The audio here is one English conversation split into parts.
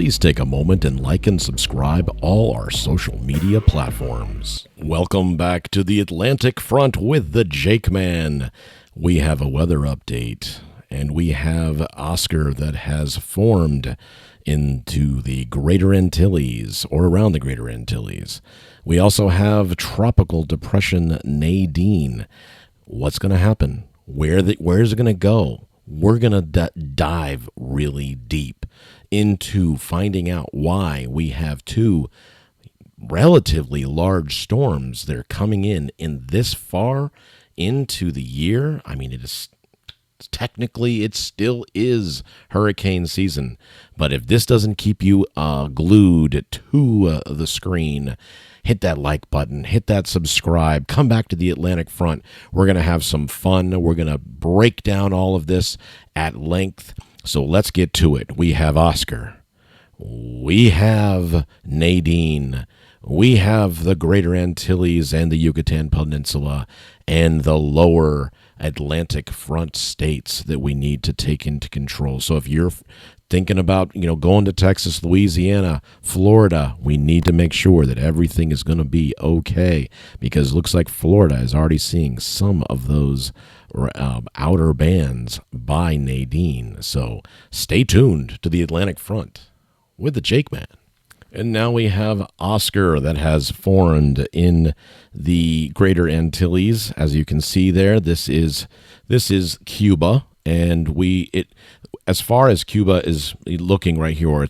please take a moment and like and subscribe all our social media platforms. Welcome back to the Atlantic Front with the Jakeman. We have a weather update, and we have Oscar that has formed into the Greater Antilles, or around the Greater Antilles. We also have Tropical Depression Nadine. What's going to happen? Where's it going to go? We're going to dive really deep into finding out why we have two relatively large storms that are coming in this far into the year. I mean, it still is hurricane season. But if this doesn't keep you glued to the screen, hit that like button, hit that subscribe, come back to the Atlantic Front. We're going to have some fun. We're going to break down all of this at length. So let's get to it. We have Oscar. We have Nadine. We have the Greater Antilles and the Yucatan Peninsula and the lower Atlantic Front states that we need to take into control. So if you're thinking about, going to Texas, Louisiana, Florida, we need to make sure that everything is going to be okay, because it looks like Florida is already seeing some of those outer bands by Nadine. So stay tuned to the Atlantic Front with the Jakeman. And now we have Oscar that has formed in the Greater Antilles. As you can see there, this is Cuba, and as far as Cuba is looking right here,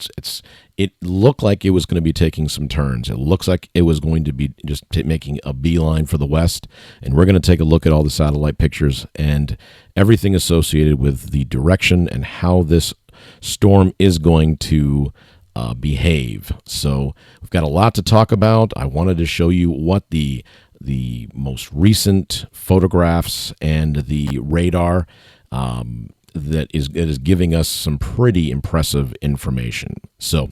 it looked like it was going to be taking some turns. It looks like it was going to be just making a beeline for the west, and we're going to take a look at all the satellite pictures and everything associated with the direction and how this storm is going to behave. So we've got a lot to talk about. I wanted to show you what the most recent photographs and the radar that is giving us some pretty impressive information. So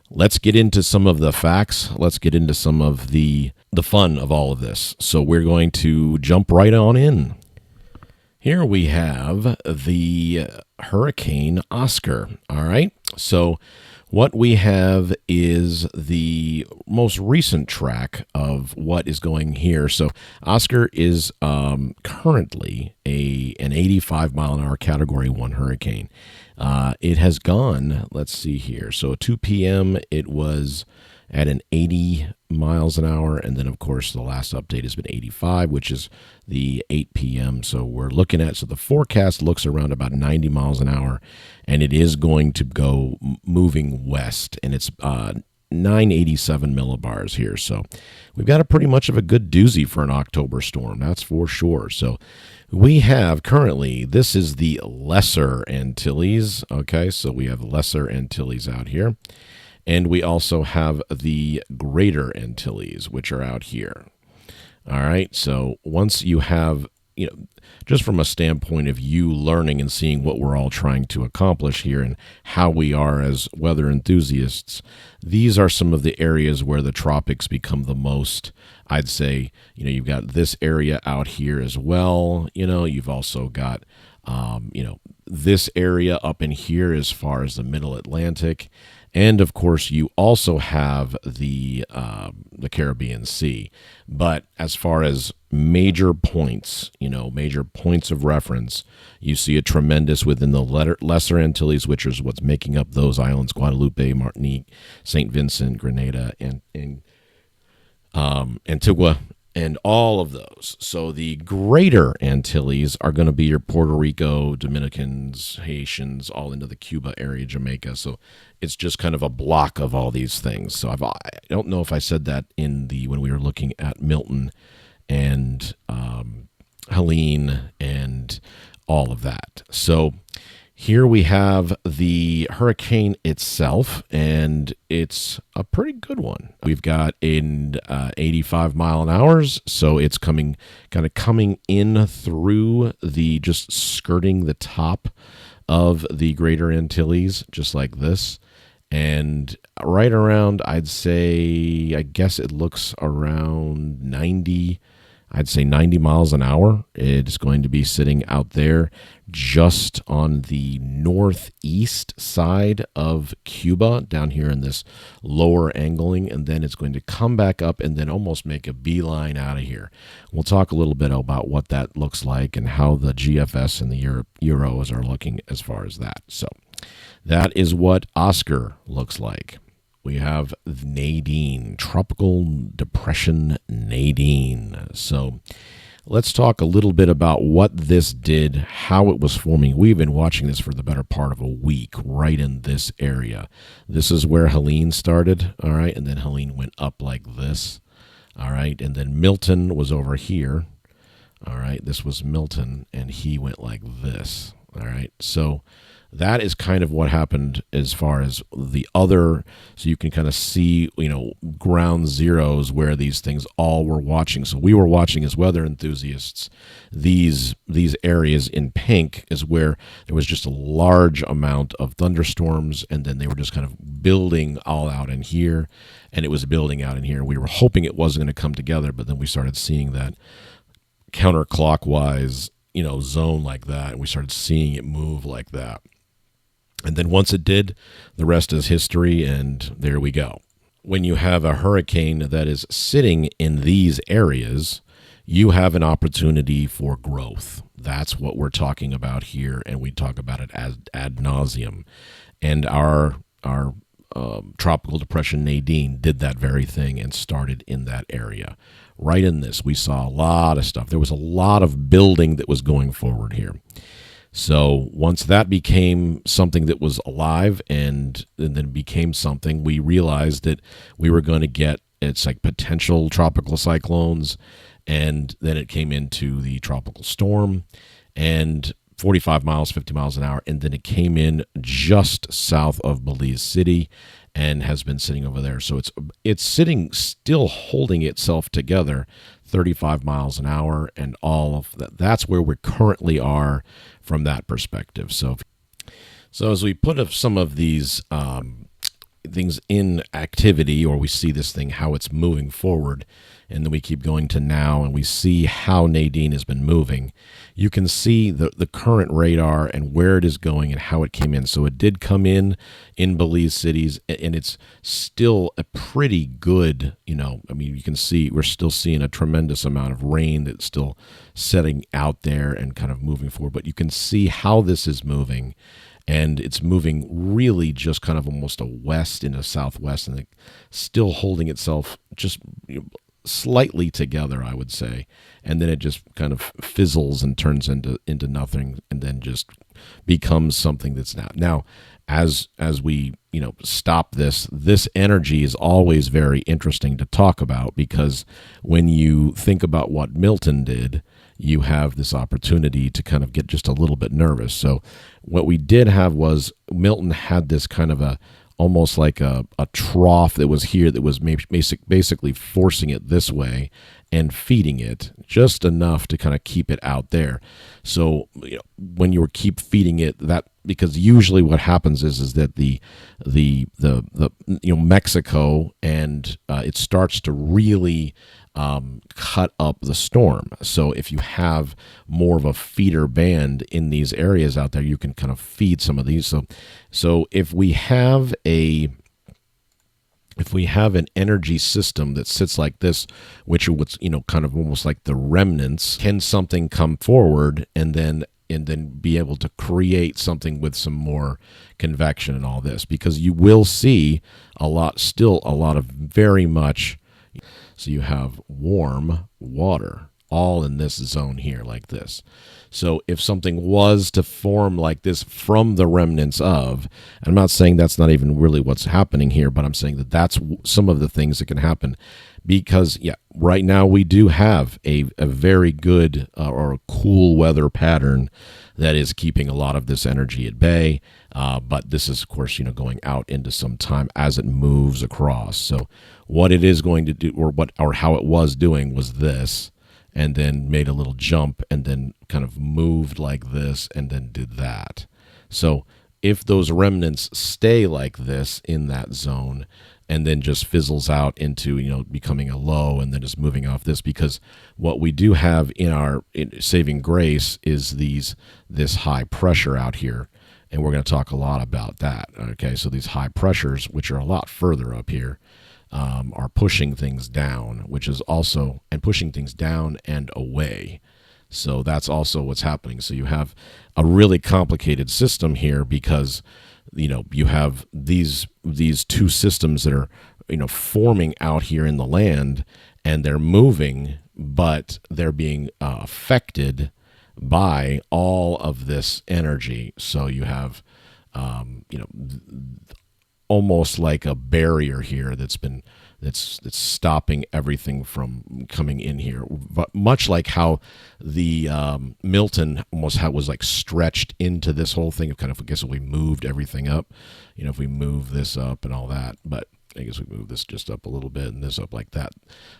let's get into some of the facts. Let's get into some of the fun of all of this. So we're going to jump right on in. Here we have the Hurricane Oscar. All right. So what we have is the most recent track of what is going here. So Oscar is currently an 85-mile-an-hour Category 1 hurricane. It has gone, let's see here. So at 2 p.m., it was at an 80 miles an hour. And then, of course, the last update has been 85, which is the 8 p.m. So we're looking at, so the forecast looks around about 90 miles an hour, and it is going to go moving west, and it's 987 millibars here. So we've got a pretty much of a good doozy for an October storm, that's for sure. So we have currently, this is the Lesser Antilles. Okay, so we have Lesser Antilles out here. And we also have the Greater Antilles, which are out here. All right, so once you have, just from a standpoint of you learning and seeing what we're all trying to accomplish here and how we are as weather enthusiasts, these are some of the areas where the tropics become the most, I'd say, you've got this area out here as well. You've also got, this area up in here as far as the Middle Atlantic. And, of course, you also have the Caribbean Sea. But as far as major points, major points of reference, you see a tremendous within the Lesser Antilles, which is what's making up those islands: Guadeloupe, Martinique, St. Vincent, Grenada, and Antigua, and all of those. So the Greater Antilles are going to be your Puerto Rico, Dominicans, Haitians, all into the Cuba area, Jamaica. So it's just kind of a block of all these things. So I don't know if I said that when we were looking at Milton and Helene and all of that. So here we have the hurricane itself, and it's a pretty good one. We've got in 85 mile an hour, so it's coming in through just skirting the top of the Greater Antilles, just like this. And right around, I'd say, I guess it looks around 90 I'd say 90 miles an hour. It's going to be sitting out there just on the northeast side of Cuba, down here in this lower angling, and then it's going to come back up and then almost make a beeline out of here. We'll talk a little bit about what that looks like and how the GFS and the Euros are looking as far as that. So that is what Oscar looks like. We have Nadine, Tropical Depression Nadine. So let's talk a little bit about what this did, how it was forming. We've been watching this for the better part of a week right in this area. This is where Helene started, all right, and then Helene went up like this, all right, and then Milton was over here, all right. This was Milton, and he went like this, all right. So that is kind of what happened as far as the other, so you can kind of see, ground zeros where these things all were watching. So we were watching as weather enthusiasts. These areas in pink is where there was just a large amount of thunderstorms, and then they were just kind of building all out in here, and it was building out in here. We were hoping it wasn't going to come together, but then we started seeing that counterclockwise, zone like that, and we started seeing it move like that. And then once it did, the rest is history, and there we go. When you have a hurricane that is sitting in these areas, you have an opportunity for growth. That's what we're talking about here, and we talk about it as ad nauseum. And our tropical depression Nadine did that very thing and started in that area. Right in this, we saw a lot of stuff. There was a lot of building that was going forward here. So once that became something that was alive and then became something, we realized that we were going to get, it's like potential tropical cyclones, and then it came into the tropical storm, and 45 miles, 50 miles an hour, and then it came in just south of Belize City and has been sitting over there. So it's sitting, still holding itself together, 35 miles an hour, and all of that. That's where we currently are from that perspective. So as we put some of these things in activity, or we see this thing, how it's moving forward, and then we keep going to now, and we see how Nadine has been moving, you can see the current radar and where it is going and how it came in. So it did come in Belize cities, and it's still a pretty good, you can see we're still seeing a tremendous amount of rain that's still setting out there and kind of moving forward. But you can see how this is moving, and it's moving really just kind of almost a west into southwest, and still holding itself just slightly together, I would say, and then it just kind of fizzles and turns into nothing, and then just becomes something that's now as we stop this energy is always very interesting to talk about, because when you think about what Milton did, you have this opportunity to kind of get just a little bit nervous. So what we did have was Milton had this kind of almost like a trough that was here that was basically forcing it this way and feeding it just enough to kind of keep it out there. So when you keep feeding it, that, because usually what happens is that the Mexico, and it starts to really cut up the storm. So if you have more of a feeder band in these areas out there, you can kind of feed some of these. So if we have an energy system that sits like this, which was kind of almost like the remnants, can something come forward and then be able to create something with some more convection and all this? Because you will see a lot of very much. So you have warm water all in this zone here like this. So if something was to form like this from the remnants of, and I'm not saying that's not even really what's happening here, but I'm saying that that's some of the things that can happen, because right now we do have a very good or a cool weather pattern that is keeping a lot of this energy at bay. But this is, of course, going out into some time as it moves across. So what it is going to do, or how it was doing, was this, and then made a little jump, and then kind of moved like this, and then did that. So if those remnants stay like this in that zone, and then just fizzles out into, becoming a low and then just moving off this, because what we do have in our saving grace is this high pressure out here, and we're going to talk a lot about that. Okay, so these high pressures, which are a lot further up here, are pushing things down, which is also, and pushing things down and away. So that's also what's happening. So you have a really complicated system here, because you have these two systems that are forming out here in the land, and they're moving, but they're being affected by all of this energy. So you have almost like a barrier here that's stopping everything from coming in here. But much like how the Milton almost was like stretched into this whole thing of kind of, I guess, if we moved everything up, if we move this up and all that, but I guess we move this just up a little bit and this up like that.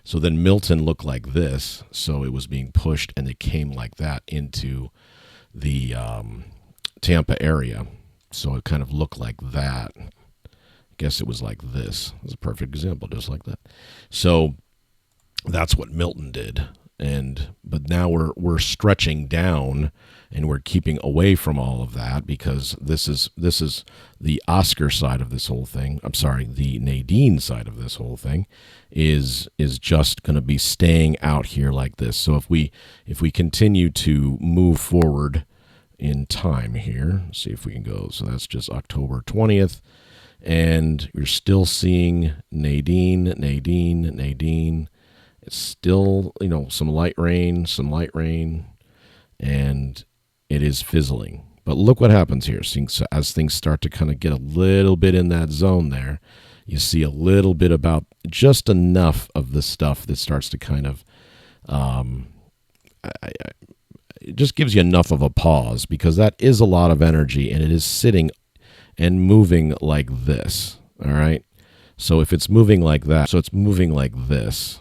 So then Milton looked like this. So it was being pushed, and it came like that into the Tampa area. So it kind of looked like that. Guess it was like this. It's a perfect example, just like that. So that's what Milton did, but now we're stretching down, and we're keeping away from all of that, because this is the Oscar side of this whole thing. I'm sorry, the Nadine side of this whole thing is just going to be staying out here like this. So if we continue to move forward in time here, see if we can go. So that's just October 20th. And you're still seeing Nadine. It's still, some light rain, and it is fizzling. But look what happens here. So as things start to kind of get a little bit in that zone there, you see a little bit about just enough of the stuff that starts to kind of, it just gives you enough of a pause, because that is a lot of energy, and it is sitting and moving like this. All right. So if it's moving like that, so it's moving like this,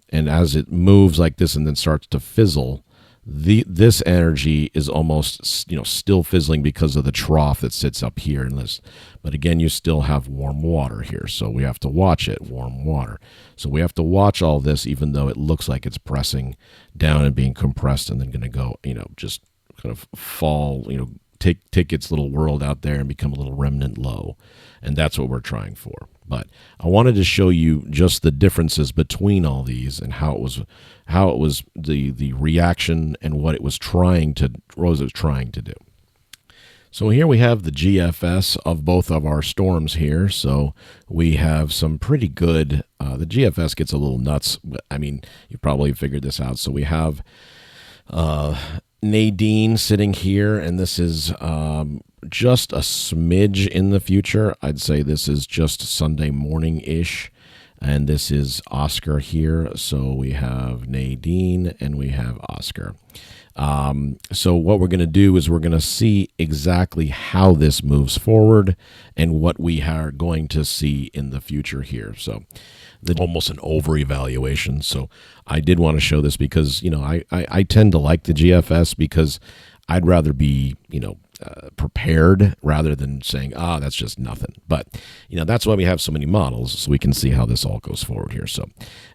and as it moves like this and then starts to fizzle, this energy is almost, still fizzling because of the trough that sits up here in this. But again, you still have warm water here, so we have to watch it. Warm water. So we have to watch all this, even though it looks like it's pressing down and being compressed, and then going to go, just kind of fall, take its little world out there and become a little remnant low. And that's what we're trying for. But I wanted to show you just the differences between all these, and how it was the reaction, and what it was trying to do. So here we have the GFS of both of our storms here. So we have some pretty good, the GFS gets a little nuts, but I mean, you probably figured this out. So we have Nadine sitting here, and this is just a smidge in the future. I'd say this is just Sunday morning-ish, and this is Oscar here. So we have Nadine and we have Oscar. So what we're going to do is we're going to see exactly how this moves forward and what we are going to see in the future here. So almost an over-evaluation. So I did want to show this because, I tend to like the GFS, because I'd rather be, prepared rather than saying, that's just nothing. But, that's why we have so many models, so we can see how this all goes forward here. So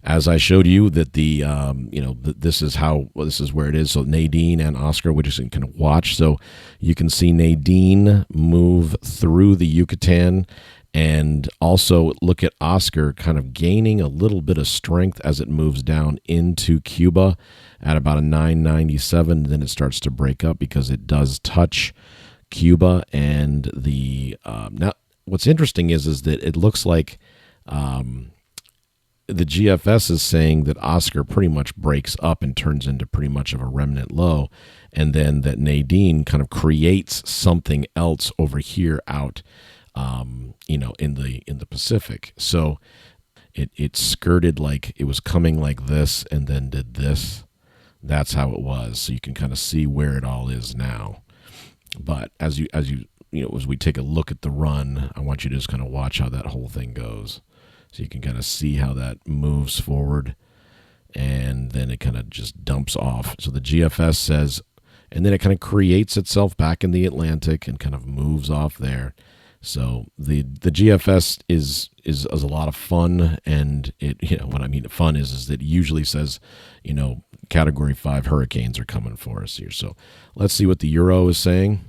as I showed you that this is where it is. So Nadine and Oscar, we just can watch. So you can see Nadine move through the Yucatan, and also look at Oscar kind of gaining a little bit of strength as it moves down into Cuba at about a 997. Then it starts to break up because it does touch Cuba. And now what's interesting is that it looks like the GFS is saying that Oscar pretty much breaks up and turns into pretty much of a remnant low, and then that Nadine kind of creates something else over here out in the Pacific. So it skirted, like it was coming like this and then did this. That's how it was. So you can kind of see where it all is now. But as we take a look at the run, I want you to just kind of watch how that whole thing goes. So you can kind of see how that moves forward, and then it kind of just dumps off. So the GFS says, and then it kind of creates itself back in the Atlantic and kind of moves off there. So the GFS is a lot of fun, and what I mean fun is that it usually says, Category 5 hurricanes are coming for us here. So let's see what the Euro is saying.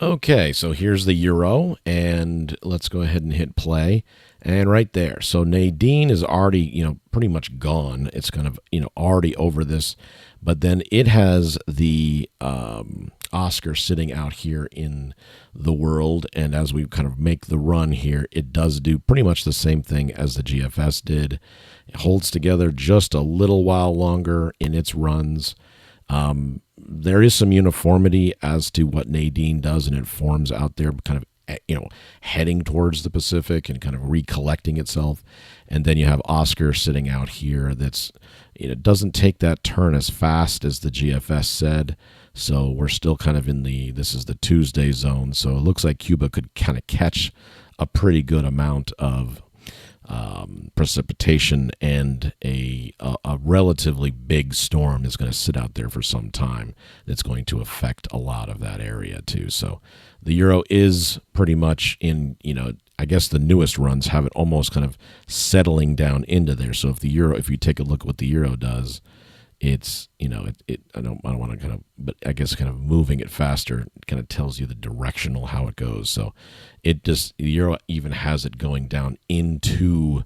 Okay, so here's the Euro, and let's go ahead and hit play. And right there, so Nadine is already, pretty much gone. It's kind of, already over this, but then it has the Oscar sitting out here in the world, and as we kind of make the run here, it does do pretty much the same thing as the GFS did. It holds together just a little while longer in its runs. There is some uniformity as to what Nadine does, and it forms out there kind of, heading towards the Pacific and kind of recollecting itself. And then you have Oscar sitting out here that's, doesn't take that turn as fast as the GFS said. So we're still kind of this is the Tuesday zone. So it looks like Cuba could kind of catch a pretty good amount of precipitation, and a relatively big storm is going to sit out there for some time. That's going to affect a lot of that area too. So the Euro is pretty much in, I guess the newest runs have it almost kind of settling down into there. So if you take a look at what the Euro does, it's, I don't want to kind of, but I guess kind of moving it faster kind of tells you the directional how it goes. So the Euro even has it going down into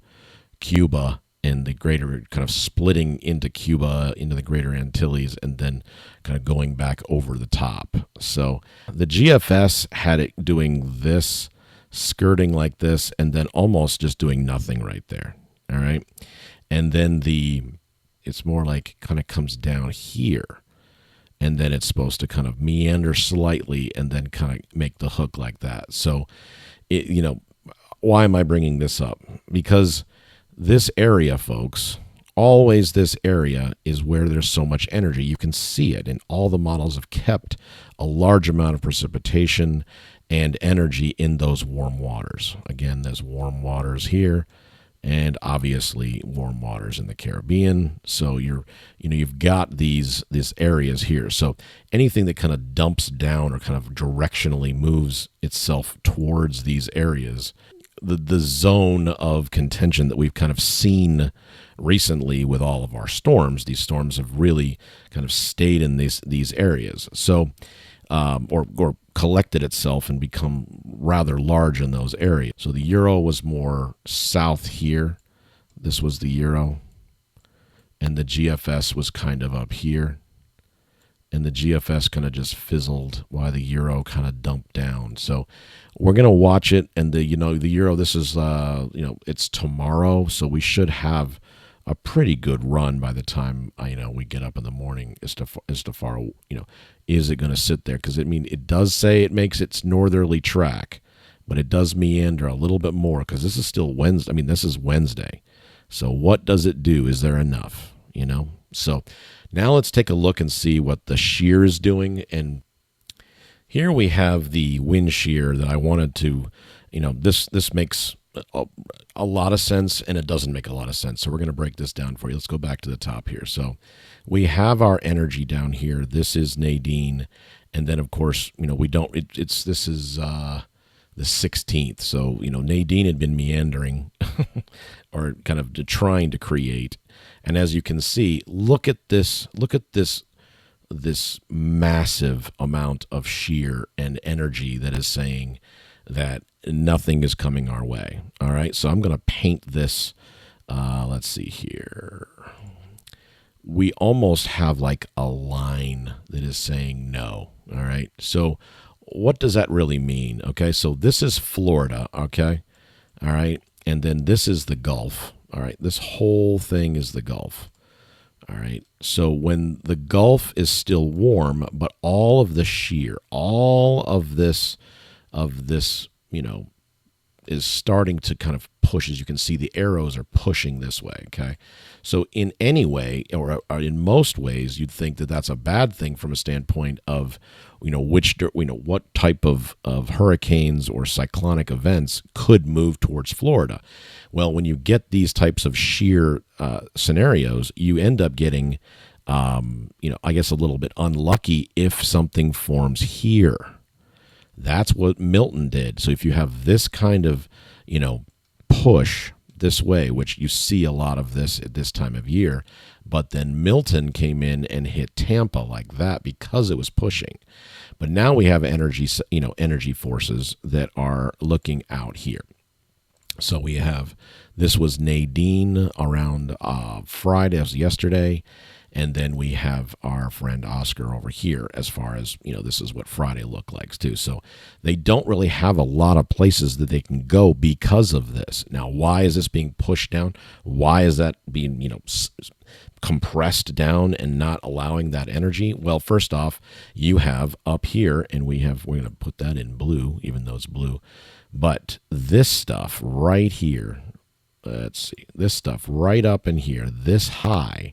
Cuba, and the greater kind of splitting into Cuba, into the greater Antilles, and then kind of going back over the top. So the GFS had it doing this, skirting like this, and then almost just doing nothing right there. All right. And then it's more like kind of comes down here, and then it's supposed to kind of meander slightly and then kind of make the hook like that. So, why am I bringing this up? Because this area, folks, always this area is where there's so much energy. You can see it, and all the models have kept a large amount of precipitation and energy in those warm waters. Again, there's warm waters here, and obviously warm waters in the Caribbean. So you've got these areas here. So anything that kind of dumps down or kind of directionally moves itself towards these areas, the zone of contention that we've kind of seen recently with all of our storms, these storms have really kind of stayed in these areas. So or collected itself and become rather large in those areas. So the Euro was more south here. This was the Euro. And the GFS was kind of up here. And the GFS kind of just fizzled while the Euro kind of dumped down. So we're going to watch it. And the Euro, this is, it's tomorrow. So we should have a pretty good run by the time we get up in the morning as to far is it going to sit there? Because it does say it makes its northerly track, but it does meander a little bit more because this is still Wednesday. This is Wednesday. So what does it do? Is there enough? So now let's take a look and see what the shear is doing. And here we have the wind shear that I wanted to, this makes a lot of sense, and it doesn't make a lot of sense. So we're going to break this down for you. Let's go back to the top here. So we have our energy down here. This is Nadine, and then of course, we don't. This is the 16th. So Nadine had been meandering, or kind of trying to create. And as you can see, look at this. Look at this massive amount of shear and energy that is saying that nothing is coming our way. All right, so I'm going to paint this. Let's see here. We almost have like a line that is saying no. All right, so what does that really mean? Okay, so this is Florida. Okay, all right, and then this is the Gulf. All right, this whole thing is the Gulf. All right, so when the Gulf is still warm, but all of the shear, all of this, is starting to kind of push. As you can see, the arrows are pushing this way. Okay, so in any way, or in most ways, you'd think that that's a bad thing from a standpoint of, what type of hurricanes or cyclonic events could move towards Florida. Well, when you get these types of shear scenarios, you end up getting, I guess a little bit unlucky if something forms here. That's what Milton did. So if you have this kind of, push this way, which you see a lot of this at this time of year, but then Milton came in and hit Tampa like that because it was pushing. But now we have energy forces that are looking out here. So we have, this was Nadine around Friday, as yesterday, and then we have our friend Oscar over here as far as, this is what Friday looked like too. So they don't really have a lot of places that they can go because of this. Now, why is this being pushed down? Why is that being, compressed down and not allowing that energy? Well, first off, you have up here, and we're going to put that in blue, even though it's blue. But this stuff right here, let's see, this stuff right up in here, this high,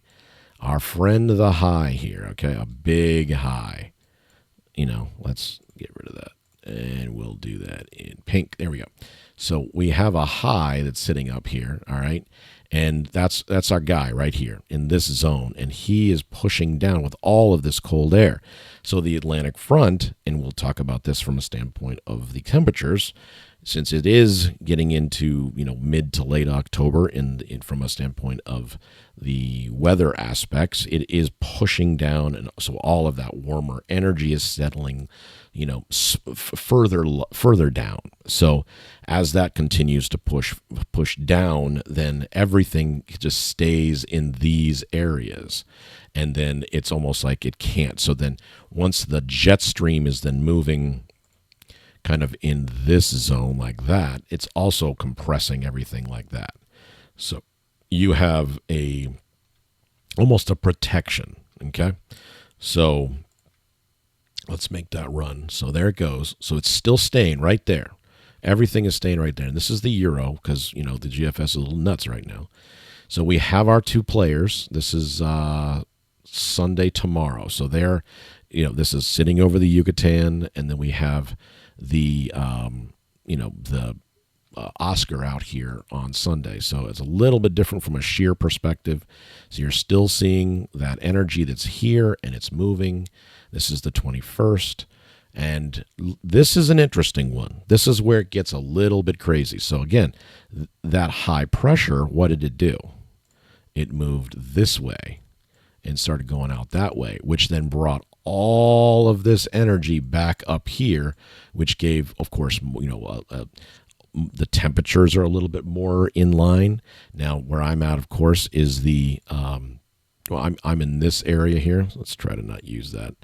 our friend the high here, okay, a big high. Let's get rid of that. And we'll do that in pink. There we go. So we have a high that's sitting up here, all right? And that's our guy right here in this zone. And he is pushing down with all of this cold air. So the Atlantic front, and we'll talk about this from a standpoint of the temperatures, since it is getting into mid to late October, from a standpoint of the weather aspects, it is pushing down, and so all of that warmer energy is settling, further down. So as that continues to push down, then everything just stays in these areas. And then it's almost like it can't. So then once the jet stream is then moving kind of in this zone like that, it's also compressing everything like that. So you have almost a protection, okay? So let's make that run. So there it goes. So it's still staying right there. Everything is staying right there. And this is the Euro because, the GFS is a little nuts right now. So we have our two players. This is Sunday tomorrow. So they're, this is sitting over the Yucatan, and then we have the Oscar out here on Sunday. So it's a little bit different from a shear perspective. So you're still seeing that energy that's here and it's moving. This is the 21st. And this is an interesting one. This is where it gets a little bit crazy. So again, that high pressure, what did it do? It moved this way and started going out that way, which then brought all of this energy back up here, which gave, of course, the temperatures are a little bit more in line. Now, where I'm at, of course, is I'm in this area here. Let's try to not use that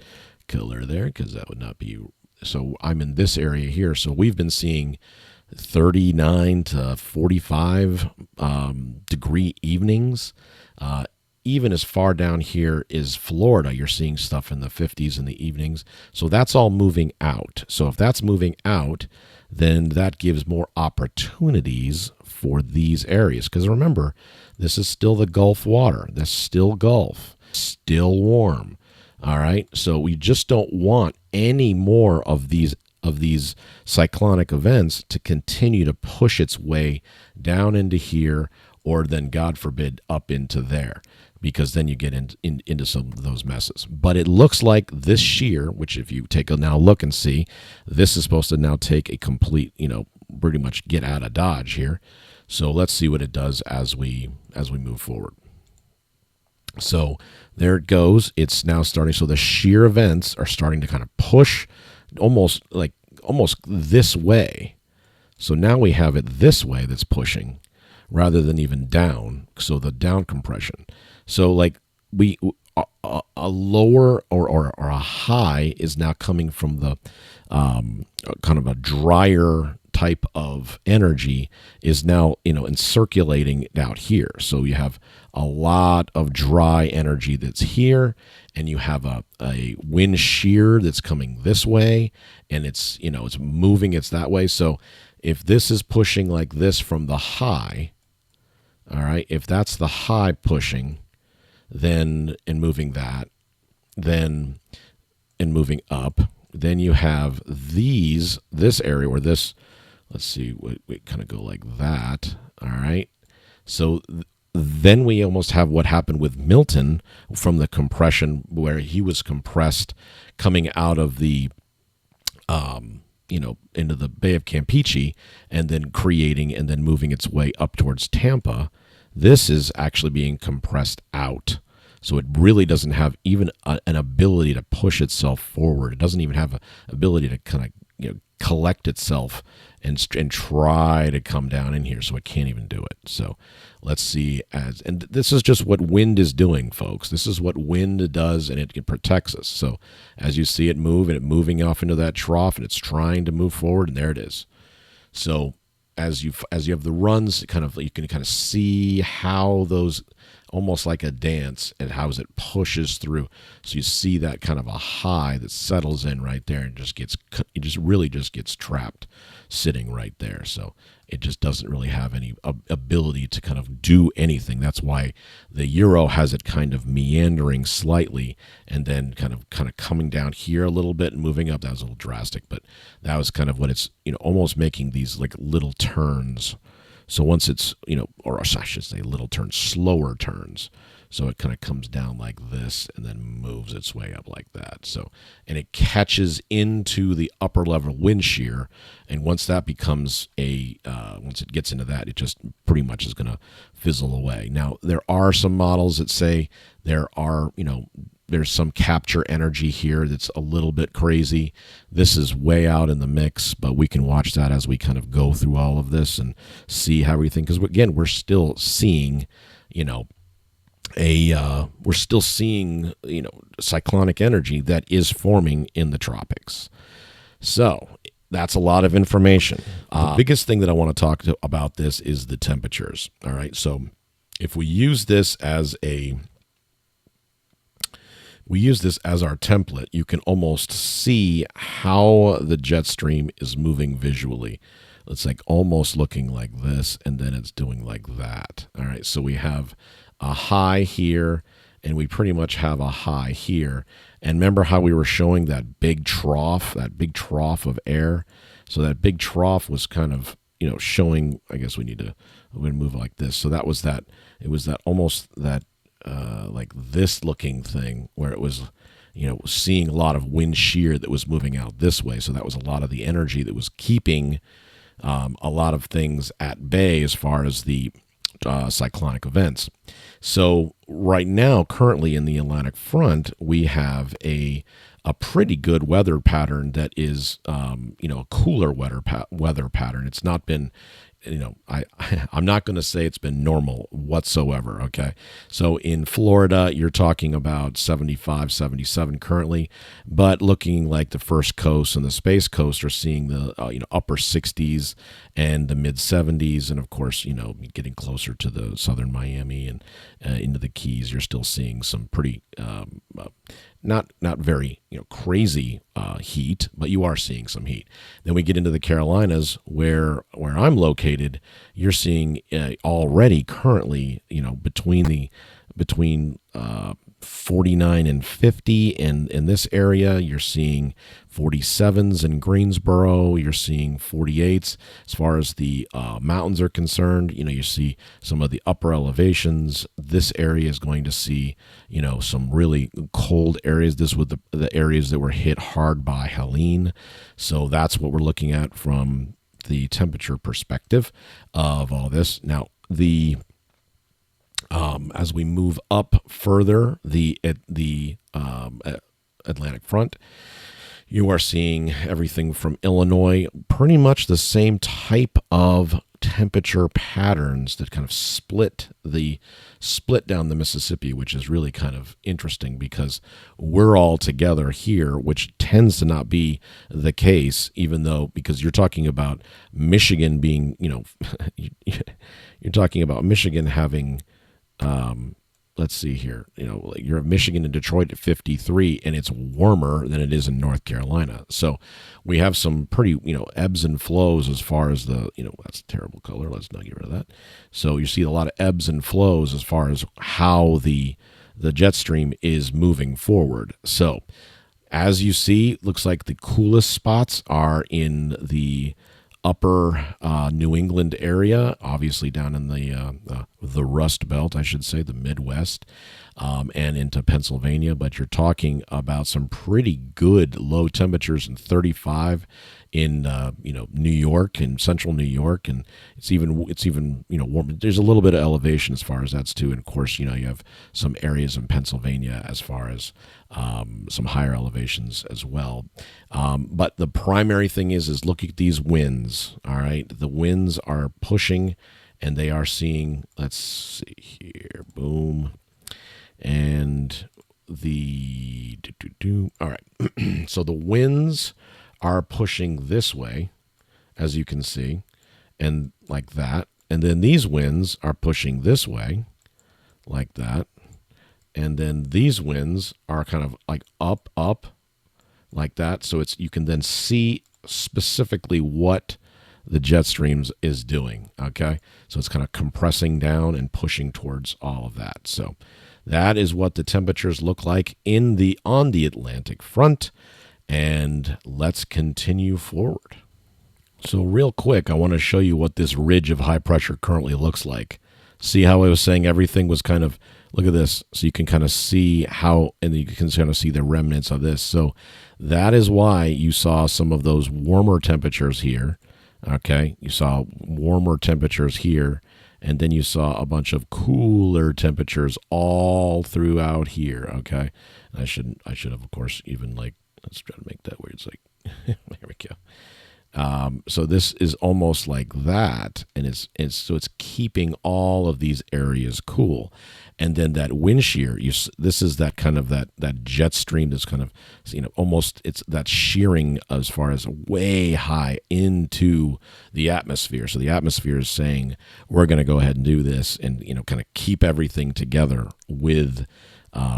color there because that would not be. So I'm in this area here. So we've been seeing 39 to 45 degree evenings. Even as far down here is Florida, you're seeing stuff in the 50s in the evenings. So that's all moving out. So if that's moving out, then that gives more opportunities for these areas. Because remember, this is still the Gulf water. That's still Gulf, still warm. All right. So we just don't want any more of these cyclonic events to continue to push its way down into here, or then, God forbid, up into there, because then you get into some of those messes. But it looks like this shear, which if you take a now look and see, this is supposed to now take a complete, pretty much get out of Dodge here. So let's see what it does as we move forward. So there it goes. It's now starting. So the shear events are starting to kind of push almost this way. So now we have it this way that's pushing rather than even down. So the down compression. So like a lower or a high is now coming from the kind of a drier type of energy is now, and circulating out here. So you have a lot of dry energy that's here, and you have a wind shear that's coming this way, and it's, it's moving, it's that way. So if this is pushing like this from the high, all right, if that's the high pushing, then, and moving that, then, and moving up, then you have this area where this, let's see, we kind of go like that, all right? So then we almost have what happened with Milton from the compression, where he was compressed coming out of the into the Bay of Campeche, and then creating and then moving its way up towards Tampa. This is actually being compressed out. So it really doesn't have even an ability to push itself forward. It doesn't even have an ability to kind of collect itself and try to come down in here. So it can't even do it. So let's see. And this is just what wind is doing, folks. This is what wind does, and it protects us. So as you see it move, and it moving off into that trough, and it's trying to move forward, and there it is. So as you have the runs, you can kind of see how those, almost like a dance, and how it pushes through. So you see that kind of a high that settles in right there, and really gets trapped sitting right there. So it just doesn't really have any ability to kind of do anything. That's why the euro has it kind of meandering slightly, and then kind of coming down here a little bit and moving up. That was a little drastic, but that was kind of what it's, almost making these like little turns. So once it's, or I should say little turns, slower turns. So it kind of comes down like this and then moves its way up like that. So, and it catches into the upper level wind shear. And once that becomes once it gets into that, it just pretty much is going to fizzle away. Now, there are some models that say there's some capture energy here that's a little bit crazy. This is way out in the mix, but we can watch that as we kind of go through all of this and see how everything, because again, we're still seeing, cyclonic energy that is forming in the tropics. So that's a lot of information. The biggest thing that I want to talk about this is the temperatures. All right. So if we use this as our template, you can almost see how the jet stream is moving visually. It's like almost looking like this, and then it's doing like that. All right, so we have a high here, and we pretty much have a high here. And remember how we were showing that big trough of air? So that big trough was kind of, showing, I guess we're going to move like this. So that was that, it was that almost that, like this looking thing where it was, seeing a lot of wind shear that was moving out this way. So that was a lot of the energy that was keeping a lot of things at bay as far as the cyclonic events. So right now, currently in the Atlantic front, we have a pretty good weather pattern that is, a cooler weather pattern. It's not been, I'm not going to say it's been normal whatsoever. Okay. So in Florida, you're talking about 75, 77 currently, but looking like the First Coast and the Space Coast are seeing the, upper 60s and the mid 70s. And of course, getting closer to the southern Miami and into the Keys, you're still seeing some pretty, not very crazy heat, but you are seeing some heat. Then we get into the Carolinas, where I'm located. You're seeing already currently, between 49 and 50, and in this area you're seeing 47s in Greensboro. You're seeing 48s as far as the mountains are concerned. You see some of the upper elevations. This area is going to see some really cold areas. This was the areas that were hit hard by Helene. So that's what we're looking at from the temperature perspective of all this. Now as we move up further, the Atlantic front, you are seeing everything from Illinois, pretty much the same type of temperature patterns that kind of split down the Mississippi, which is really kind of interesting because we're all together here, which tends to not be the case, even though, because you're talking about Michigan being, you're talking about Michigan having, let's see here, you're Michigan and Detroit at 53, and it's warmer than it is in North Carolina. So we have some pretty, ebbs and flows as far as the, that's a terrible color. Let's not get rid of that. So you see a lot of ebbs and flows as far as how the jet stream is moving forward. So as you see, looks like the coolest spots are in the upper New England area, obviously down in the Rust Belt, I should say, the Midwest, and into Pennsylvania. But you're talking about some pretty good low temperatures in 35 in New York and central New York, and it's even warm. There's a little bit of elevation as far as that's too, and of course you have some areas in Pennsylvania as far as some higher elevations as well. But the primary thing is look at these winds. All right, the winds are pushing, and they are seeing. Let's see here, boom, and all right. So the winds are pushing this way, as you can see, and like that. And then these winds are pushing this way, like that. And then these winds are kind of like up, like that. So you can then see specifically what the jet streams is doing, okay? So it's kind of compressing down and pushing towards all of that. So that is what the temperatures look like on the Atlantic front. And let's continue forward. So real quick, I want to show you what this ridge of high pressure currently looks like. See how I was saying everything was kind of, look at this. So you can kind of see how, and you can kind of see the remnants of this. So that is why you saw some of those warmer temperatures here. Okay. You saw warmer temperatures here, and then you saw a bunch of cooler temperatures all throughout here. Okay. And I should have, of course, even let's try to make that where it's like, there we go. So this is almost like that, and it's keeping all of these areas cool. And then that wind shear, this is that kind of that jet stream that's kind of, almost, it's that shearing as far as way high into the atmosphere. So the atmosphere is saying, we're going to go ahead and do this and, kind of keep everything together with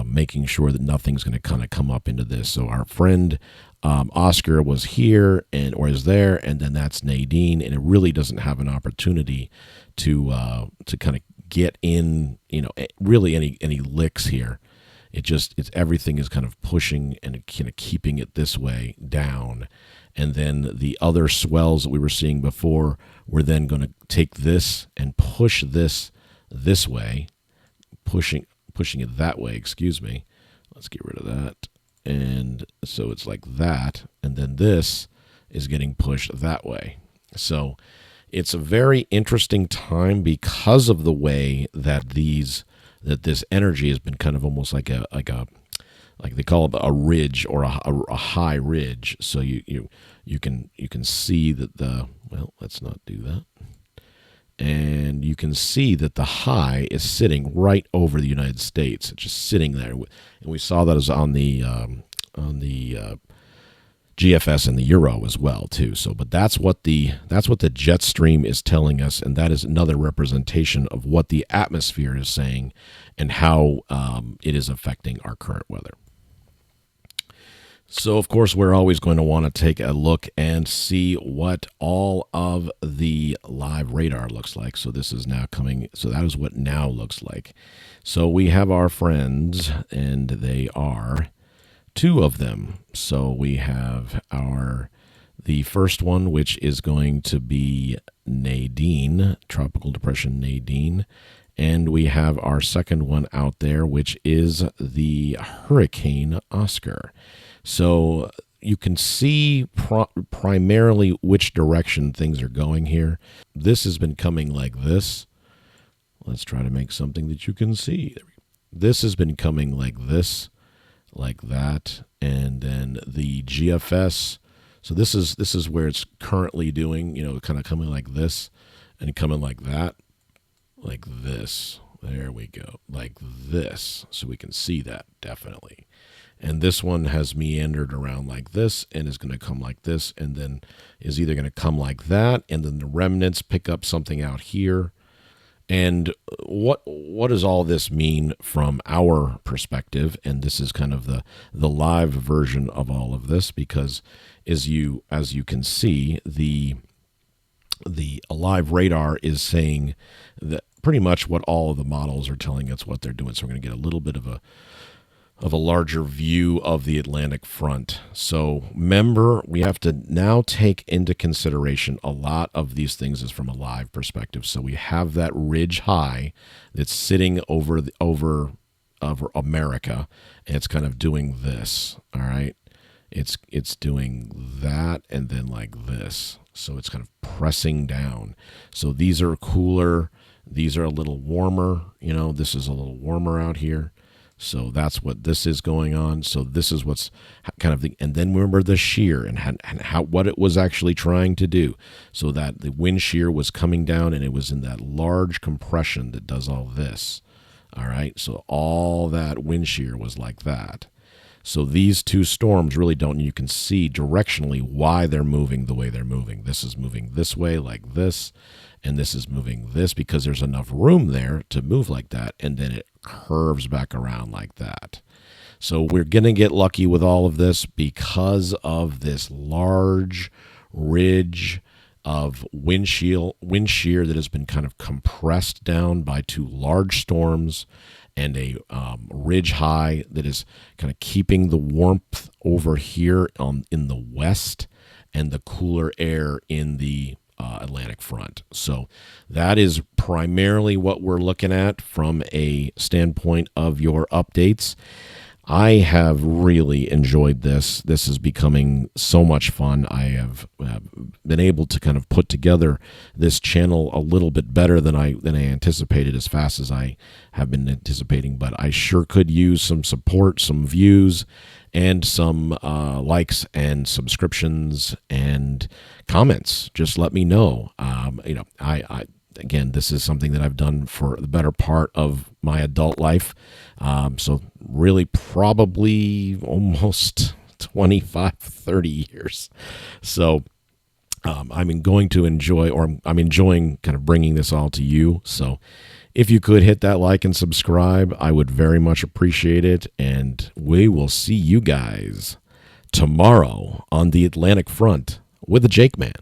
making sure that nothing's going to kind of come up into this. So our friend Oscar was here or is there, and then that's Nadine, and it really doesn't have an opportunity to kind of get in, really any licks here. It's everything is kind of pushing and kind of keeping it this way down. And then the other swells that we were seeing before, we're then going to take this and push this way, pushing it that way, excuse me. Let's get rid of that. And so it's like that, and then this is getting pushed that way. So it's a very interesting time because of the way that this energy has been kind of almost like they call it a ridge or a high ridge. So you can see that let's not do that. And you can see that the high is sitting right over the United States. It's just sitting there, and we saw that as on the GFS and the Euro as well too. So, but that's what the jet stream is telling us, and that is another representation of what the atmosphere is saying and how it is affecting our current weather. So, of course, we're always going to want to take a look and see what all of the live radar looks like. So this is now coming. So that is what now looks like. So we have our friends, and they are two of them. So we have the first one, which is going to be Nadine, Tropical Depression Nadine. And we have our second one out there, which is the Hurricane Oscar. So you can see primarily which direction things are going here. This has been coming like this. Let's try to make something that you can see. This has been coming like this, like that, and then the GFS. So this is where it's currently doing, kind of coming like this and coming like that, like this. There we go, like this. So we can see that definitely. And this one has meandered around like this and is going to come like this, and then is either going to come like that, and then the remnants pick up something out here. And what does all this mean from our perspective? And this is kind of the live version of all of this, because as you can see, the live radar is saying that pretty much what all of the models are telling us what they're doing. So we're going to get a little bit of of a larger view of the Atlantic front. So remember, we have to now take into consideration a lot of these things is from a live perspective. So we have that ridge high that's sitting over America, and it's kind of doing this. All right, it's doing that and then like this. So it's kind of pressing down. So these are cooler. These are a little warmer. This is a little warmer out here. So that's what this is going on. So this is what's kind of and then remember the shear and how what it was actually trying to do. So that the wind shear was coming down and it was in that large compression that does all this. All right. So all that wind shear was like that. So these two storms really don't, you can see directionally why they're moving the way they're moving. This is moving this way like this, and this is moving this because there's enough room there to move like that, and then it curves back around like that. So we're going to get lucky with all of this because of this large ridge of wind shear that has been kind of compressed down by two large storms and a ridge high that is kind of keeping the warmth over here in the west and the cooler air in the Atlantic front. So that is primarily what we're looking at from a standpoint of your updates. I have really enjoyed this. This is becoming so much fun. I have been able to kind of put together this channel a little bit better than I anticipated, as fast as I have been anticipating. But I sure could use some support, some views, and some likes and subscriptions and comments. Just let me know. Again, this is something that I've done for the better part of my adult life. So really probably almost 25, 30 years. So I'm going to enjoy, or I'm enjoying kind of bringing this all to you. So if you could hit that like and subscribe, I would very much appreciate it. And we will see you guys tomorrow on the Atlantic front with the Jakeman.